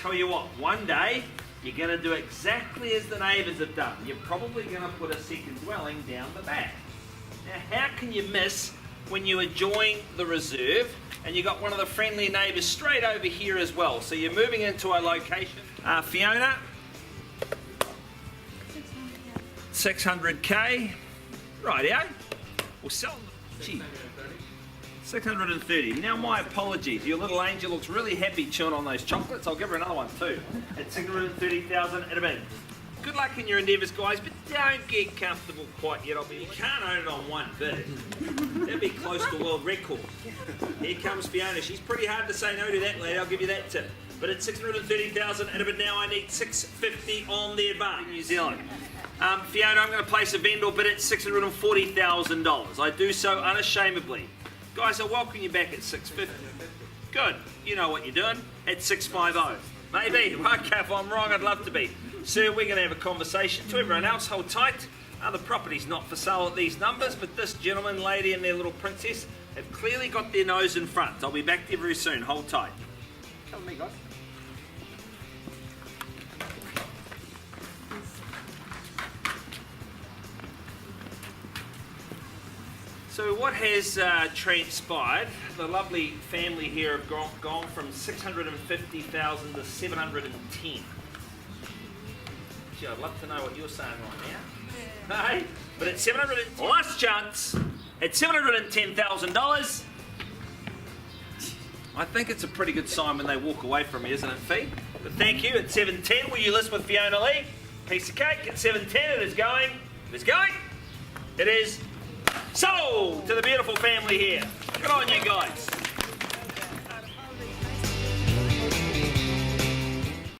tell you what, one day you're going to do exactly as the neighbours have done. You're probably going to put a second dwelling down the back. Now, how can you miss when you adjoin the reserve and you've got one of the friendly neighbours straight over here as well? So you're moving into a location. Fiona, 600k. Rightio. We'll sell them. Gee, 630. Now, my apologies. Your little angel looks really happy chewing on those chocolates. I'll give her another one too. At 630,000 at a bid. Good luck in your endeavours, guys, but don't get comfortable quite yet. You can't own it on one bid. That'd be close to world record. Here comes Fiona. She's pretty hard to say no to that, lady. I'll give you that tip. But at 630,000 at a bid now, I need 650 on the advance. New Zealand. Fiona, I'm going to place a vendor bid at $640,000. I do so unashamedly. Guys, I welcome you back at 650. Good. You know what you're doing. At 650. Maybe. Okay, if I'm wrong, I'd love to be. Sir, we're going to have a conversation. To everyone else, hold tight. The property's not for sale at these numbers, but this gentleman, lady, and their little princess have clearly got their nose in front. I'll be back to you very soon. Hold tight. Come with me, guys. So what has transpired? The lovely family here have gone from 650,000 to 710. Gee, I'd love to know what you're saying right now. Hey, but at 710, last chance, at $710,000, I think it's a pretty good sign when they walk away from me, isn't it, Fee? But thank you. At 710, will you list with Fiona Li? Piece of cake. At 710, it is going. It is going. It is sold to the beautiful family here. Good on you guys.